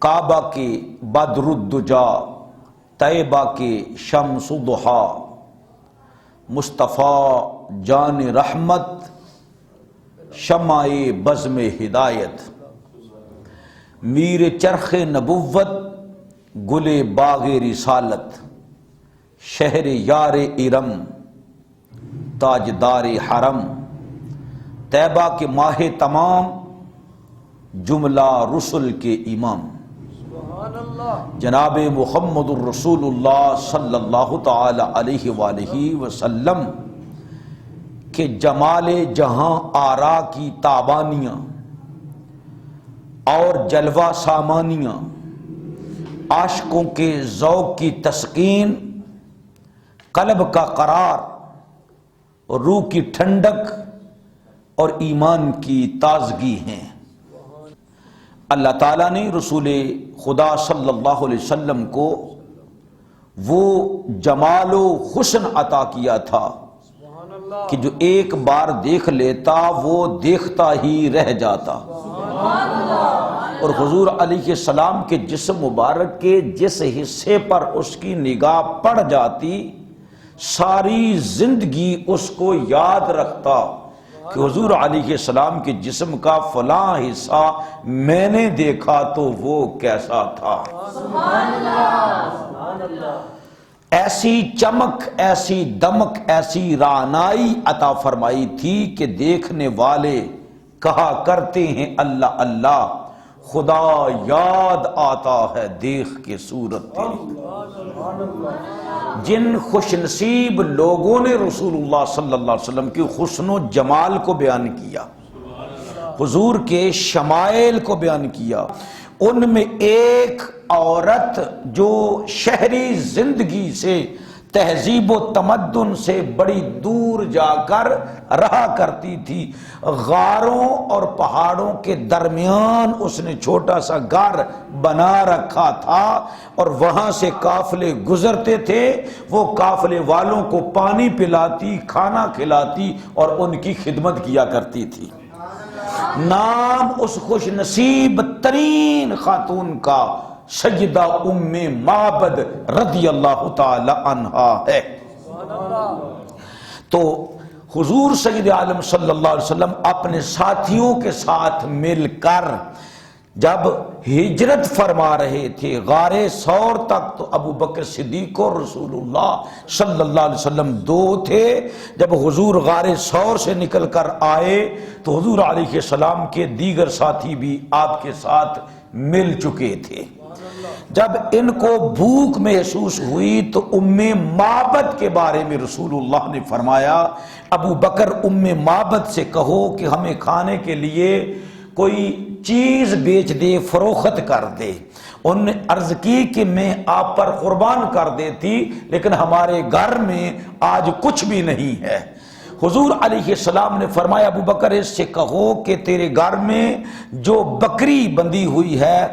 کعبہ کے بدر الدجا، طیبہ کے شمس ضحا، مصطفیٰ جان رحمت، شمع بزم ہدایت، میر چرخ نبوت، گل باغ رسالت، شہر یار ارم، تاجدار حرم، طیبہ کے ماہ تمام، جملہ رسل کے امام، جناب محمد الرسول اللہ صلی اللہ تعالی علیہ وآلہ وسلم کے جمال جہاں آرا کی تابانیاں اور جلوہ سامانیاں، عاشقوں کے ذوق کی تسکین، قلب کا قرار، روح کی ٹھنڈک اور ایمان کی تازگی ہیں۔ اللہ تعالیٰ نے رسول خدا صلی اللہ علیہ وسلم کو وہ جمال و حسن عطا کیا تھا کہ جو ایک بار دیکھ لیتا وہ دیکھتا ہی رہ جاتا، اور حضور علیہ السلام کے جسم مبارک کے جس حصے پر اس کی نگاہ پڑ جاتی ساری زندگی اس کو یاد رکھتا کہ حضور علیہ السلام کے جسم کا فلاں حصہ میں نے دیکھا تو وہ کیسا تھا۔ ایسی چمک، ایسی دمک، ایسی رعنائی عطا فرمائی تھی کہ دیکھنے والے کہا کرتے ہیں اللہ اللہ، خدا یاد آتا ہے دیکھ کے صورت تیری۔ جن خوش نصیب لوگوں نے رسول اللہ صلی اللہ علیہ وسلم کی حسن و جمال کو بیان کیا، حضور کے شمائل کو بیان کیا، ان میں ایک عورت جو شہری زندگی سے، تہذیب و تمدن سے بڑی دور جا کر رہا کرتی تھی، غاروں اور پہاڑوں کے درمیان اس نے چھوٹا سا گھر بنا رکھا تھا، اور وہاں سے قافلے گزرتے تھے، وہ قافلے والوں کو پانی پلاتی، کھانا کھلاتی اور ان کی خدمت کیا کرتی تھی۔ نام اس خوش نصیب ترین خاتون کا سیدہ ام معبد رضی اللہ تعالی عنہا ہے۔ تو حضور سید عالم صلی اللہ علیہ وسلم اپنے ساتھیوں کے ساتھ مل کر جب ہجرت فرما رہے تھے غار ثور تک، تو ابو بکر صدیق اور رسول اللہ صلی اللہ علیہ وسلم دو تھے۔ جب حضور غار ثور سے نکل کر آئے تو حضور علیہ السلام کے دیگر ساتھی بھی آپ کے ساتھ مل چکے تھے۔ جب ان کو بھوک محسوس ہوئی تو ام معبد کے بارے میں رسول اللہ نے فرمایا، ابو بکر ام معبد سے کہو کہ ہمیں کھانے کے لیے کوئی چیز بیچ دے، فروخت کر دے۔ انہوں نے عرض کی کہ میں آپ پر قربان کر دیتی، لیکن ہمارے گھر میں آج کچھ بھی نہیں ہے۔ حضور علیہ السلام نے فرمایا ابو بکر اس سے کہو کہ تیرے گھر میں جو بکری بندھی ہوئی ہے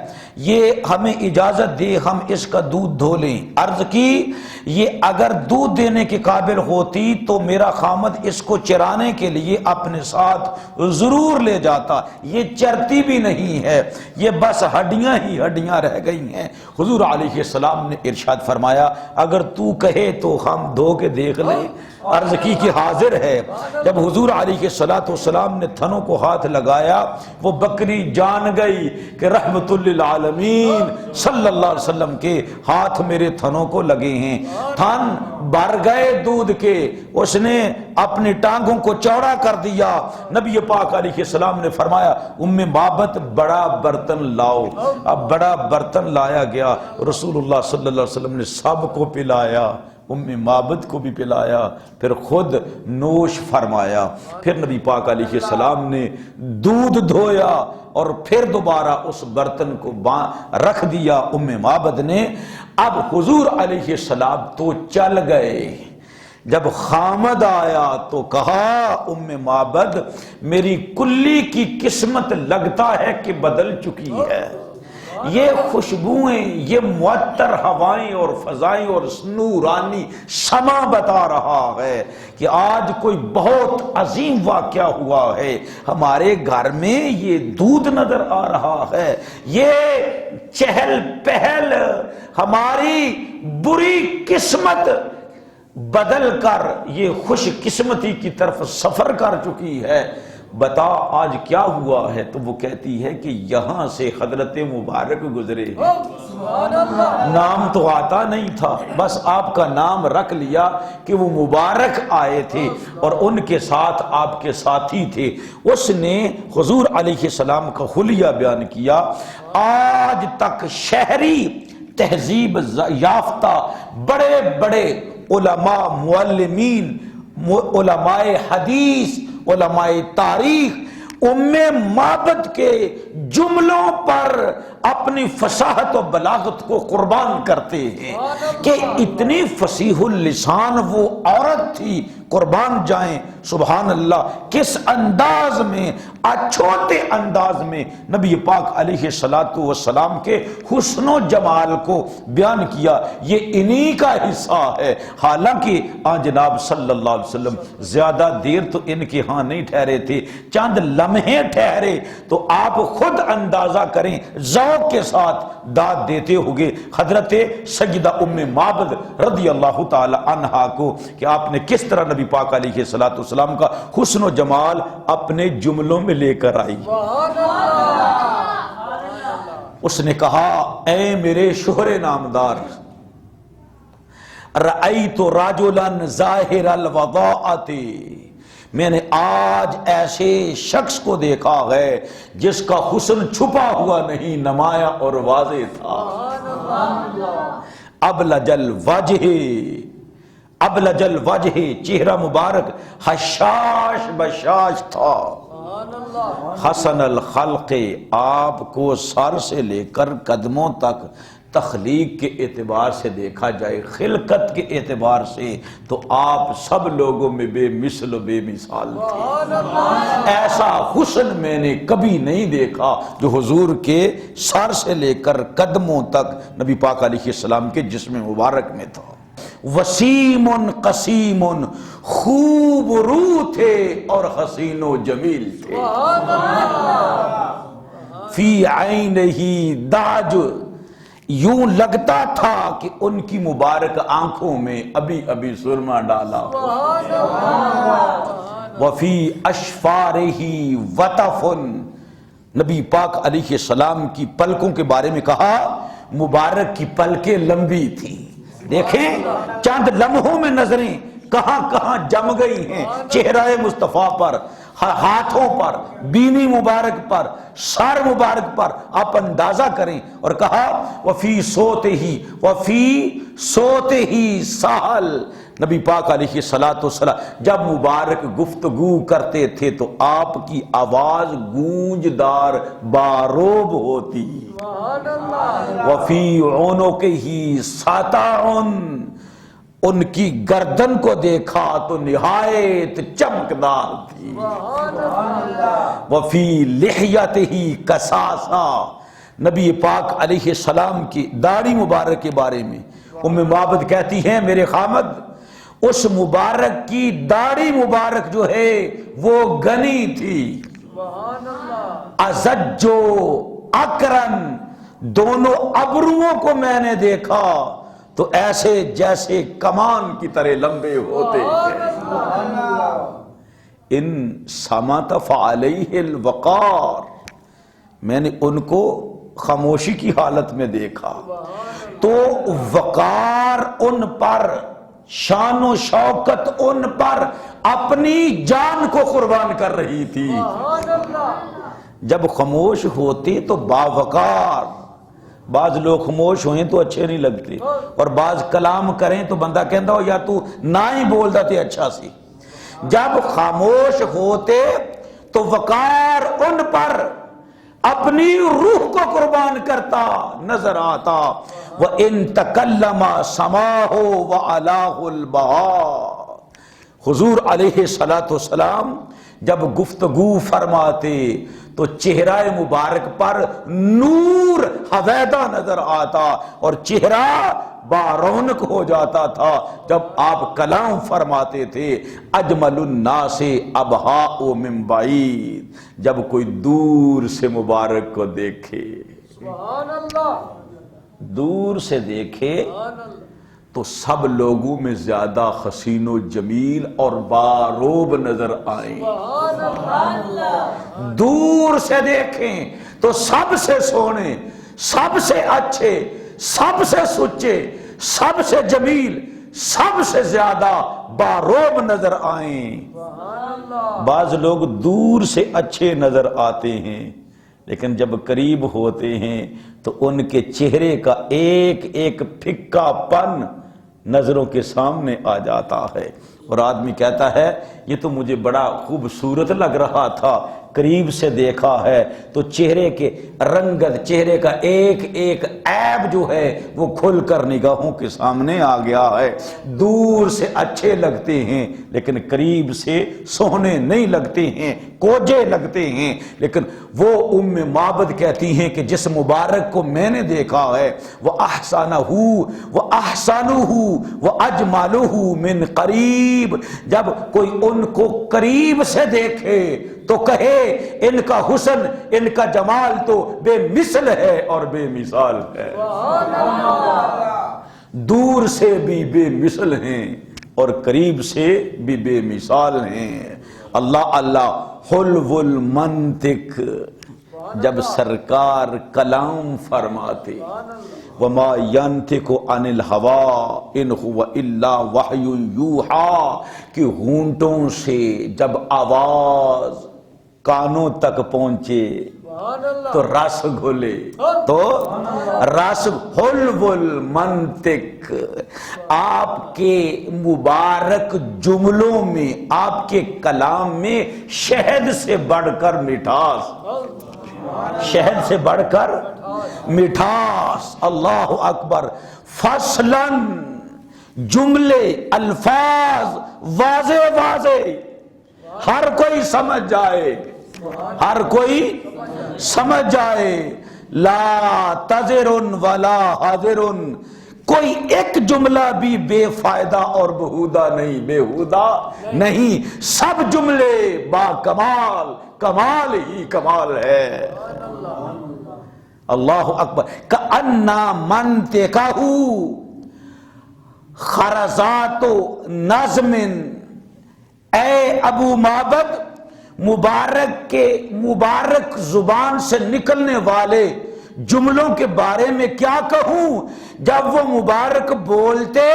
یہ ہمیں اجازت دے، ہم اس کا دودھ دھو لیں۔ عرض کی یہ اگر دودھ دینے کے قابل ہوتی تو میرا خامد اس کو چرانے کے لیے اپنے ساتھ ضرور لے جاتا، یہ چرتی بھی نہیں ہے، یہ بس ہڈیاں ہی ہڈیاں رہ گئی ہیں۔ حضور علیہ السلام نے ارشاد فرمایا اگر تو کہے تو ہم دھو کے دیکھ لیں۔ عرض کی کہ حاضر ہے۔ جب حضور علیہ السلام نے تھنوں کو ہاتھ لگایا وہ بکری جان گئی کہ رحمت للعالمین صلی اللہ علیہ وسلم کے ہاتھ میرے تھنوں کو لگے ہیں۔ تھن بھر گئے دودھ کے، اس نے اپنی ٹانگوں کو چوڑا کر دیا۔ نبی پاک علیہ السلام نے فرمایا ام معبد بڑا برتن لاؤ۔ اب بڑا برتن لایا گیا، رسول اللہ صلی اللہ علیہ وسلم نے سب کو پلایا، ام معبد کو بھی پلایا، پھر خود نوش فرمایا۔ پھر نبی پاک علیہ السلام نے دودھ دھویا اور پھر دوبارہ اس برتن کو رکھ دیا ام معبد نے۔ اب حضور علیہ السلام تو چل گئے، جب خامد آیا تو کہا ام معبد میری کلی کی قسمت لگتا ہے کہ بدل چکی ہے، یہ خوشبوئیں، یہ معطر ہوائیں اور فضائیں اور نورانی سما بتا رہا ہے کہ آج کوئی بہت عظیم واقعہ ہوا ہے، ہمارے گھر میں یہ دودھ نظر آ رہا ہے، یہ چہل پہل ہماری بری قسمت بدل کر یہ خوش قسمتی کی طرف سفر کر چکی ہے، بتا آج کیا ہوا ہے؟ تو وہ کہتی ہے کہ یہاں سے حضرت مبارک گزرے ہیں، نام تو آتا نہیں تھا، بس آپ کا نام رکھ لیا کہ وہ مبارک آئے تھے اور ان کے ساتھ آپ کے ساتھی تھے۔ اس نے حضور علیہ السلام کا حلیہ بیان کیا۔ آج تک شہری تہذیب یافتہ بڑے بڑے علماء، معلمین، علماء حدیث، علماء تاریخ معبد کے جملوں پر اپنی فصاحت و بلاغت کو قربان کرتے ہیں کہ اتنی فصیح اللسان وہ عورت تھی، قربان جائیں سبحان اللہ، کس انداز میں، اچھوتے انداز میں نبی پاک علیہ السلام کے حسن و جمال کو بیان کیا۔ یہ انہی کا حصہ ہے، حالانکہ جناب صلی اللہ علیہ وسلم زیادہ دیر تو ان کے ہاں نہیں ٹھہرے تھے، چند لمحے ٹھہرے، تو آپ خود اندازہ کریں ذوق کے ساتھ داد دیتے ہوگے حضرت سیدہ ام معبد رضی اللہ تعالی عنہا کو کہ آپ نے کس طرح نبی پاک علیہ السلام کا حسن و جمال اپنے جملوں میں لے کر آئی۔ اس نے کہا اے میرے شوہر نامدار، رأیت رجلا ظاہر الوضاءۃ، میں نے آج ایسے شخص کو دیکھا ہے جس کا حسن چھپا ہوا نہیں، نمایاں اور واضح تھا۔ ابلج الوجہ، چہرہ مبارک حشاش بشاش تھا، حسن الخلق، آپ کو سر سے لے کر قدموں تک تخلیق کے اعتبار سے دیکھا جائے، خلقت کے اعتبار سے تو آپ سب لوگوں میں بے مثل و بے مثال تھے۔ ایسا حسن میں نے کبھی نہیں دیکھا جو حضور کے سر سے لے کر قدموں تک نبی پاک علیہ السلام کے جسم مبارک میں تھا۔ وسیم قسیم، خوب رو تھے اور حسین و جمیل تھے۔ فی عینہ داج، یوں لگتا تھا کہ ان کی مبارک آنکھوں میں ابھی ابھی سرما ڈالا۔ وفی اشفارہ وطف، نبی پاک علیہ السلام کی پلکوں کے بارے میں کہا مبارک کی پلکیں لمبی تھیں۔ دیکھیں چند لمحوں میں نظریں کہاں کہاں جم گئی ہیں چہرہ مصطفیٰ پر، ہاتھوں پر، بینی مبارک پر، سر مبارک پر، آپ اندازہ کریں۔ اور کہا وفی صوتہ سہل، نبی پاک علیہ السلام جب مبارک گفتگو کرتے تھے تو آپ کی آواز گونجدار باروب ہوتی۔ وفی عنقہ سطع، ان کی گردن کو دیکھا تو نہایت چمکدار تھی۔ وفی لحیتہ کثاثہ، نبی پاک علیہ السلام کی داڑھی مبارک کے بارے میں ام معبد کہتی ہیں میرے خامد، اس مبارک کی داڑھی مبارک جو ہے وہ گنی تھی۔ ازجو اکرن، دونوں ابروؤں کو میں نے دیکھا تو ایسے جیسے کمان کی طرح لمبے ہوتے ہیں۔ ان سمت فعلیہ الوقار، میں نے ان کو خاموشی کی حالت میں دیکھا تو وقار ان پر، شان و شوکت ان پر، اپنی جان کو قربان کر رہی تھی۔ جب خاموش ہوتے تو باوقار، بعض لوگ خاموش ہوئیں تو اچھے نہیں لگتے، اور بعض کلام کریں تو بندہ کہندا ہو یا تو نہ ہی بولدا تے اچھا سی۔ جب خاموش ہوتے تو وقار ان پر اپنی روح کو قربان کرتا نظر آتا۔ وَإِن تَكَلَّمَ سَمَاهُ وَعَلَاهُ الْبَهَارِ، حضور علیہ السلام جب گفتگو فرماتے تو چہرہ مبارک پر نور حویدہ نظر آتا اور چہرہ بارونق ہو جاتا تھا جب آپ کلام فرماتے تھے اجمل الناس ابہاء من بعید، جب کوئی دور سے مبارک کو دیکھے، سبحان اللہ، دور سے دیکھے تو سب لوگوں میں زیادہ حسین و جمیل اور باروب نظر آئیں، سبحان اللہ، دور سے دیکھیں تو سب سے سونے، سب سے اچھے، سب سے سچے، سب سے جمیل، سب سے زیادہ باروب نظر آئیں۔ سبحان اللہ، بعض لوگ دور سے اچھے نظر آتے ہیں لیکن جب قریب ہوتے ہیں تو ان کے چہرے کا ایک ایک پھکا پن نظروں کے سامنے آ جاتا ہے اور آدمی کہتا ہے یہ تو مجھے بڑا خوبصورت لگ رہا تھا، قریب سے دیکھا ہے تو چہرے کے رنگت، چہرے کا ایک ایک عیب جو ہے وہ کھل کر نگاہوں کے سامنے آ گیا ہے۔ دور سے اچھے لگتے ہیں لیکن قریب سے سونے نہیں لگتے ہیں، کوجے لگتے ہیں۔ لیکن وہ ام معبد کہتی ہیں کہ جس مبارک کو میں نے دیکھا ہے وہ احسنہ وہ احسنہ وہ اجملہ من قریب، جب کوئی ان کو قریب سے دیکھے تو کہے ان کا حسن، ان کا جمال تو بے مثل ہے اور بے مثال ہے۔ دور سے بھی بے مثل ہیں اور قریب سے بھی بے مثال ہیں۔ اللہ اللہ حلو المنطق، جب سرکار کلام فرماتے وما ينطق عن الهوى ان هو الا وحی یوحی، کہ ہونٹوں سے جب آواز کانوں تک پہنچے تو رس گھلے، تو رس حلو المنطق، آپ کے مبارک جملوں میں، آپ کے کلام میں شہد سے بڑھ کر مٹھاس، شہد سے بڑھ کر مٹھاس، اللہ اکبر، فصلاً جملے، الفاظ واضح واضح، ہر کوئی سمجھ جائے، ہر کوئی سمجھ جائے، لا تذر ولا حاضر، کوئی ایک جملہ بھی بے فائدہ اور بہودہ نہیں، بےہودہ نہیں، سب جملے با کمال، کمال ہی کمال ہے۔ اللہ اکبر، کأنَّ منطقہ خرزات نظم، اے ابو معبد مبارک کے مبارک زبان سے نکلنے والے جملوں کے بارے میں کیا کہوں، جب وہ مبارک بولتے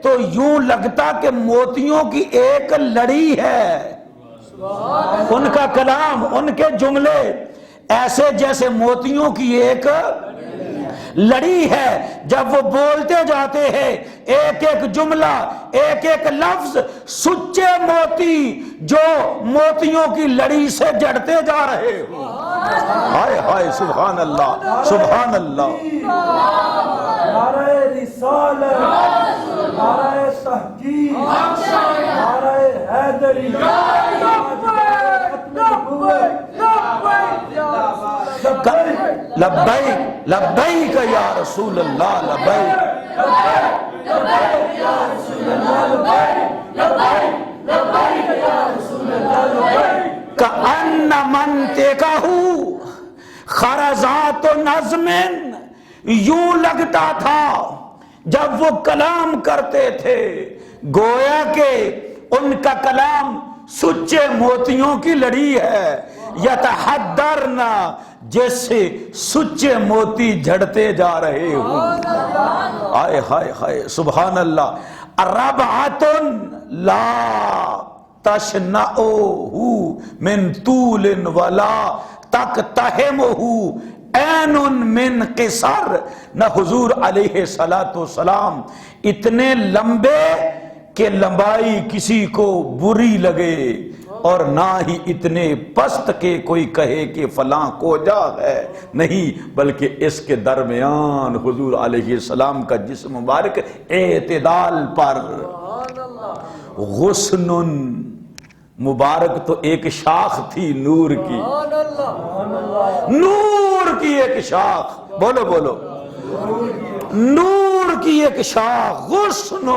تو یوں لگتا کہ موتیوں کی ایک لڑی ہے، ان کا کلام، ان کے جملے ایسے جیسے موتیوں کی ایک لڑی ہے، جب وہ بولتے جاتے ہیں ایک ایک جملہ، ایک ایک لفظ سچے موتی جو موتیوں کی لڑی سے جڑتے جا رہے ہوں۔ ہائے ہائے، سبحان اللہ، سبحان اللہ۔ نعرہ رسالت، نعرہ تحقیق، نعرہ حیدری، لبیک لبیک یا رسول اللہ، لبیک کأن منطقہ خرزات نظم، یوں لگتا تھا جب وہ کلام کرتے تھے گویا کہ ان کا کلام سچے موتیوں کی لڑی ہے، یتحدرنا، جیسے سچے موتی جھڑتے جا رہے ہوں۔ آئے ہائے ہائے، سبحان اللہ۔ ربعۃ لا تشنعہ من طول ولا تقتحمہ عین من قصر، نہ حضور علیہ السلام اتنے لمبے کہ لمبائی کسی کو بری لگے اور نہ ہی اتنے پست کہ کوئی کہے کہ فلاں کوجا ہے، نہیں، بلکہ اس کے درمیان حضور علیہ السلام کا جسم مبارک اعتدال پر، غصن مبارک تو ایک شاخ تھی نور کی، سبحان اللہ نور کی ایک شاخ، بولو بولو، نور کی ایک شاخ، غصن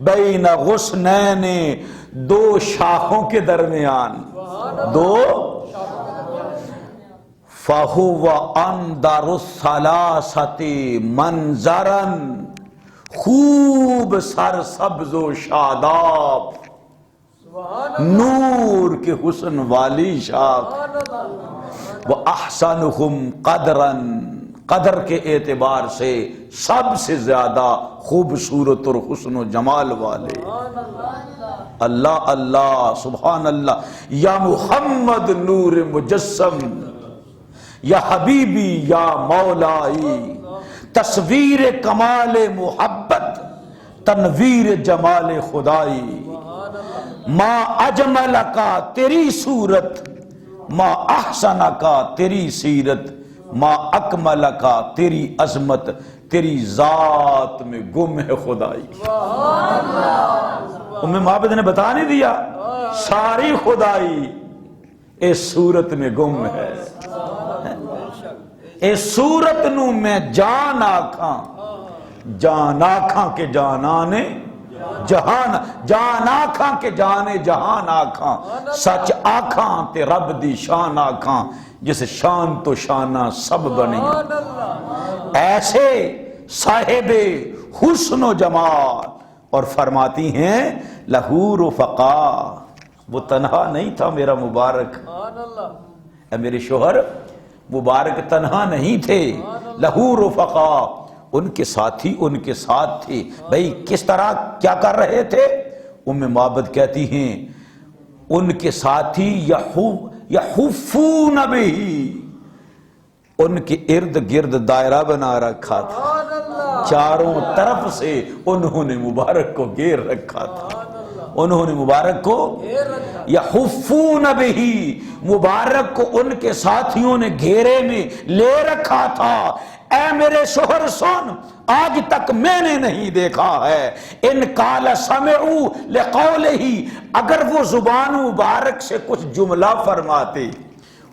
بین غصنین، دو شاخوں کے درمیان، دو، فَهُوَ أَنْدَرُ الثَّلَاثَةِ مَنْظَرًا، خوب سر سبز و شاداب، نور کے حسن والی شاخ، وَأَحْسَنُهُمْ قَدْرًا، قدر کے اعتبار سے سب سے زیادہ خوبصورت اور حسن و جمال والے، اللہ اللہ سبحان اللہ، یا محمد نور مجسم، یا حبیبی یا مولائی، تصویر کمال محبت، تنویر جمال خدائی، ما اجمل کا تیری صورت، ما احسن کا تیری سیرت، ما اکمل کا تیری عظمت، تیری ذات میں گم ہے خدائی۔ معبد نے بتا نہیں دیا، ساری خدائی اس صورت میں گم ہے، اس صورت نو میں جان آکھاں، جان آکھاں کے جانانے جہان، جان آکھاں کے جانے جہان آکھاں، سچ آکھاں تے رب دی شان آکھاں، جس شان تو شانہ سب بنی، ایسے صاحب حسن و جمال، اور فرماتی ہیں لہو رفقا، وہ تنہا نہیں تھا میرا مبارک، اے میرے شوہر مبارک تنہا نہیں تھے، لہو رفقا، ان کے ساتھی ان کے ساتھ تھے۔ بھئی کس طرح کیا کر رہے تھے؟ معبد کہتی ہیں ان کے ساتھی یحفون بہی، ان کے ارد گرد دائرہ بنا رکھا تھا، چاروں طرف سے انہوں نے مبارک کو گھیر رکھا تھا، انہوں نے مبارک کو یحفون بہی، مبارک کو ان کے ساتھیوں نے گھیرے میں لے رکھا تھا۔ اے میرے شوہر سن، آج تک میں نے نہیں دیکھا ہے، ان قال سمعوا لقولہ، اگر وہ زبان مبارک سے کچھ جملہ فرماتے،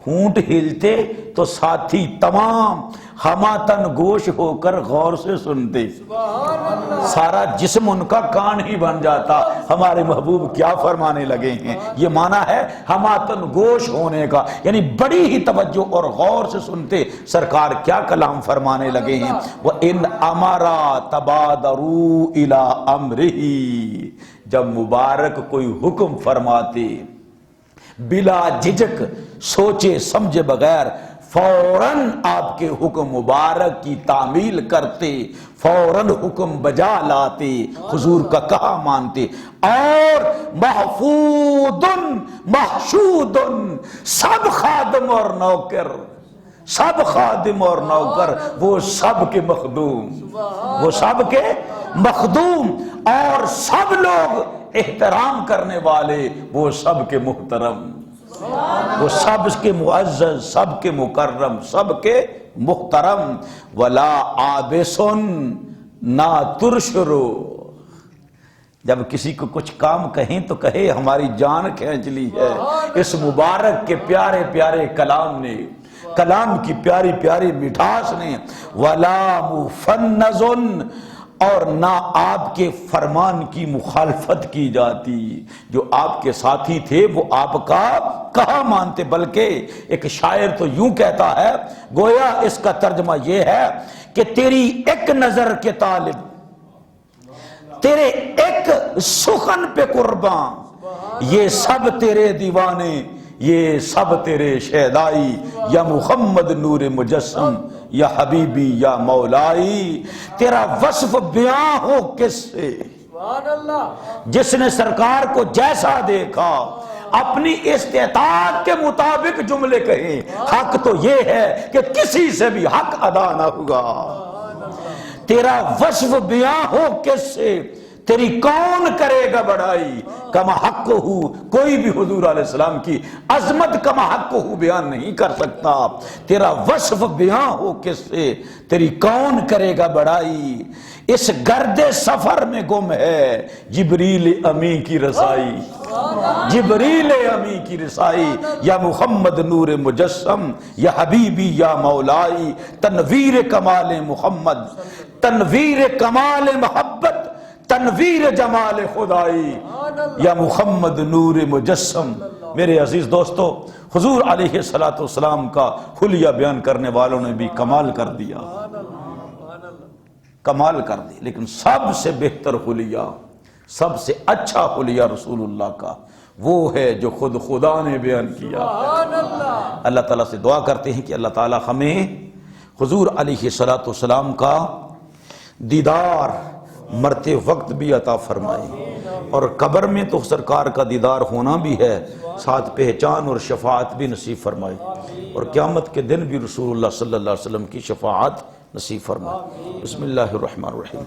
ہونٹ ہلتے تو ساتھی تمام ہماتن گوش ہو کر غور سے سنتے، سارا جسم ان کا کان ہی بن جاتا، ہمارے محبوب کیا فرمانے لگے ہیں، یہ معنی ہے ہماتن گوش ہونے کا، یعنی بڑی ہی توجہ اور غور سے سنتے سرکار کیا کلام فرمانے لگے ہیں۔ وَإِنْ أَمَرَا تَبَادَرُوا إِلَىٰ أَمْرِهِ، جب مبارک کوئی حکم فرماتے بلا جھجک سوچے سمجھے بغیر فوراً آپ کے حکم مبارک کی تعمیل کرتے، فوراً حکم بجا لاتے، حضور کا کہا مانتے، اور محفوظ محشود، سب خادم اور نوکر، سب خادم اور نوکر، وہ سب کے مخدوم، وہ سب کے مخدوم، اور سب لوگ احترام کرنے والے، وہ سب کے محترم، وہ سب کے معزز، سب کے مکرم، سب کے محترم۔ ولا عابسن، نہ ترشرو، جب کسی کو کچھ کام کہیں تو کہے ہماری جان کھینچ لی ہے، اس مبارک کے پیارے پیارے کلام نے، کلام کی پیاری پیاری مٹھاس نے۔ ولا مفنزن، اور نہ آپ کے فرمان کی مخالفت کی جاتی، جو آپ کے ساتھی تھے وہ آپ کا کہا مانتے، بلکہ ایک شاعر تو یوں کہتا ہے، گویا اس کا ترجمہ یہ ہے کہ تیری ایک نظر کے طالب، تیرے ایک سخن پہ قربان، یہ سب تیرے دیوانے، یہ سب تیرے شہدائی، یا محمد نور مجسم، یا حبیبی یا مولائی، تیرا وصف بیان ہو کس سے، جس نے سرکار کو جیسا دیکھا اپنی استطاعت کے مطابق جملے کہیں، حق تو یہ ہے کہ کسی سے بھی حق ادا نہ ہوگا، تیرا وصف بیان ہو کس سے، تیری کون کرے گا بڑائی، کما حق ہو، کوئی بھی حضور علیہ السلام کی عظمت کما حق ہو بیان نہیں کر سکتا، تیرا وصف بیان ہو کس سے، تیری کون کرے گا بڑائی، اس گرد سفر میں گم ہے جبریل امی کی رسائی۔ جبریل امی کی رسائی، یا محمد نور مجسم، یا حبیبی یا مولائی، تنویر کمال محمد، تنویر کمال محبت، تنویر جمال خدائی، یا محمد نور مجسم۔ میرے عزیز دوستو، حضور علیہ السلام کا حلیہ بیان کرنے والوں نے بھی کمال کر دیا، کمال کر دی، لیکن سب سے بہتر حلیہ، سب سے اچھا حلیہ رسول اللہ کا وہ ہے جو خود خدا نے بیان کیا۔ اللہ تعالیٰ سے دعا کرتے ہیں کہ اللہ تعالیٰ ہمیں حضور علیہ السلام کا دیدار مرتے وقت بھی عطا فرمائے، اور قبر میں تو سرکار کا دیدار ہونا بھی ہے، ساتھ پہچان اور شفاعت بھی نصیب فرمائے، اور قیامت کے دن بھی رسول اللہ صلی اللہ علیہ وسلم کی شفاعت نصیب فرمائے۔ بسم اللہ الرحمن الرحیم۔